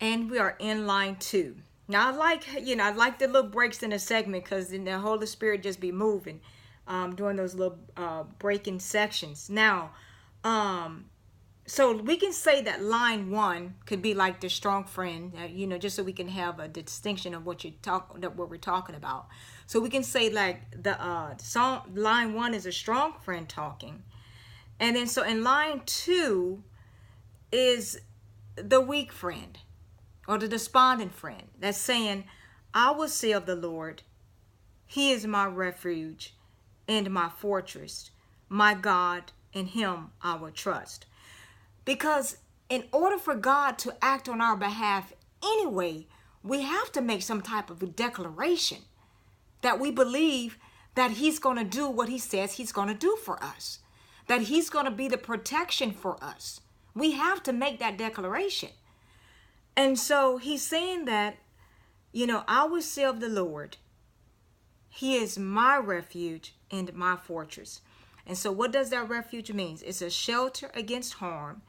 And we are in line 2. Now, I like the little breaks in the segment because then the Holy Spirit just be moving during those little breaking sections. Now, um, so we can say that line 1 could be like the strong friend, just so we can have a distinction of what we're talking about. So we can say like the song line 1 is a strong friend talking, and then so in line 2 is the weak friend or the despondent friend that's saying, I will say of the Lord, He is my refuge and my fortress, my God, in Him I will trust. Because in order for God to act on our behalf anyway, we have to make some type of a declaration that we believe that He's going to do what He says He's going to do for us, that He's going to be the protection for us. We have to make that declaration. And so He's saying that, I will say of the Lord, He is my refuge and my fortress. And so what does that refuge mean? It's a shelter against harm.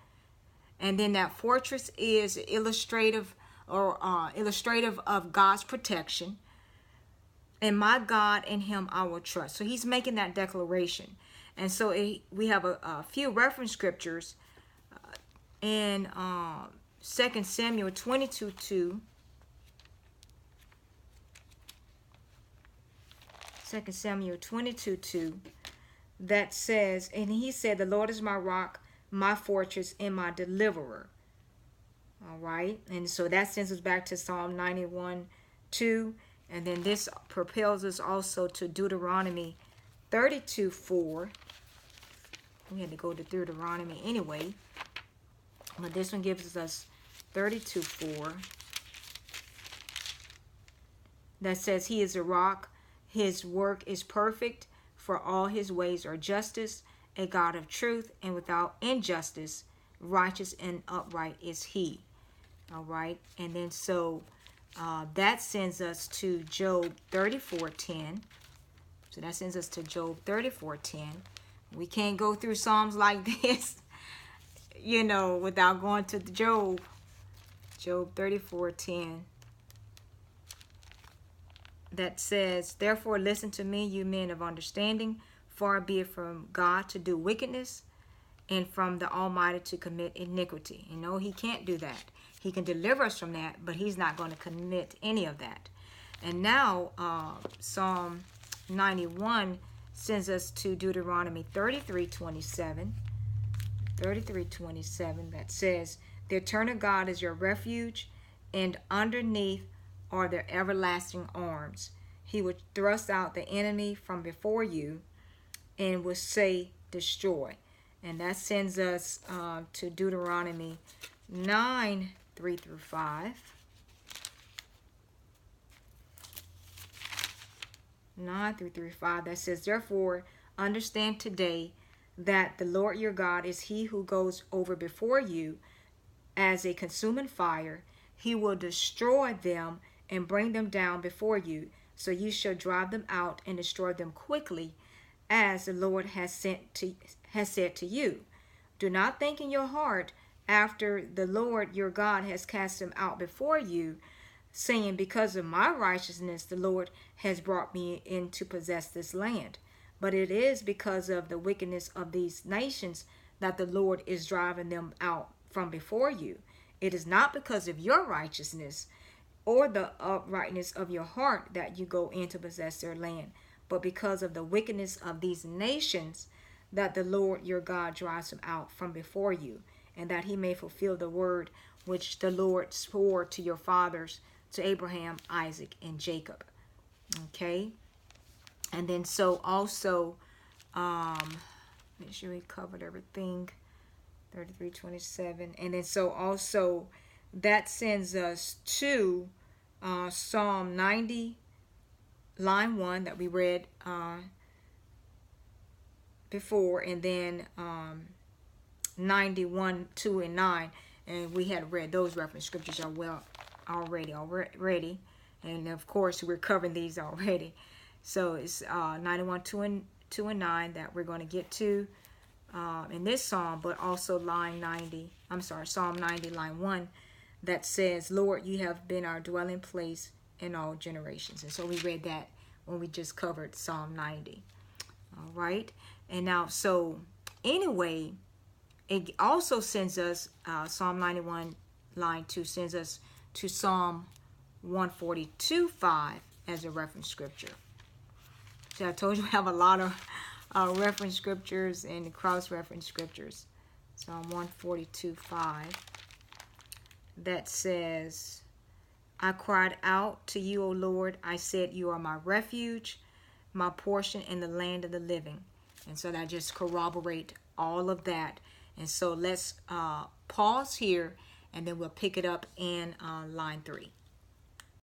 And then that fortress is illustrative of God's protection. And my God, in Him I will trust. So He's making that declaration. And so we have a few reference scriptures in 2 Samuel 22:2. 2 Samuel 22:2 that says, and he said, the Lord is my rock, my fortress, and my deliverer. All right. And so that sends us back to Psalm 91:2. And then this propels us also to Deuteronomy 32:4. We had to go to Deuteronomy anyway. But this one gives us 32:4. That says, He is a rock. His work is perfect, for all His ways are justice, a God of truth, and without injustice, righteous and upright is He. All right. And then so that sends us to Job 34:10. So that sends us to Job 34:10. We can't go through Psalms like this, without going to Job. Job 34:10. That says, therefore listen to me, you men of understanding. Far be it from God to do wickedness, and from the Almighty to commit iniquity. He can't do that. He can deliver us from that, but He's not going to commit any of that. And now Psalm 91 sends us to Deuteronomy 33:27. 33:27 that says, the eternal God is your refuge, and underneath are their everlasting arms. He would thrust out the enemy from before you and will say, destroy. And that sends us to Deuteronomy 9:3-5. 9:3-5 that says, therefore understand today that the Lord your God is He who goes over before you as a consuming fire. He will destroy them and bring them down before you. So you shall drive them out and destroy them quickly, as the Lord has said to you. Do not think in your heart after the Lord your God has cast them out before you, saying, because of my righteousness the Lord has brought me in to possess this land. But it is because of the wickedness of these nations that the Lord is driving them out from before you. It is not because of your righteousness or the uprightness of your heart that you go in to possess their land, but because of the wickedness of these nations that the Lord your God drives them out from before you, and that He may fulfill the word which the Lord swore to your fathers, to Abraham, Isaac, and Jacob. Okay. And then so also, make sure we covered everything. 33:27. And then so also that sends us to Psalm 90, line 1 that we read before, and then 91, 2, and 9. And we had read those reference scriptures already. And of course, we're covering these already. So it's 91, 2 and 9 that we're going to get to in this psalm, but also Psalm 90, line 1, that says, Lord, you have been our dwelling place in all generations. And so we read that when we just covered Psalm 90. All right. And now, so anyway, it also sends us, Psalm 91 line 2 sends us to Psalm 142:5 as a reference scripture. So I told you we have a lot of reference scriptures and cross-reference scriptures. Psalm 142:5 that says, I cried out to you, O Lord. I said, you are my refuge, my portion in the land of the living. And so that just corroborate all of that. And so let's pause here, and then we'll pick it up in line 3.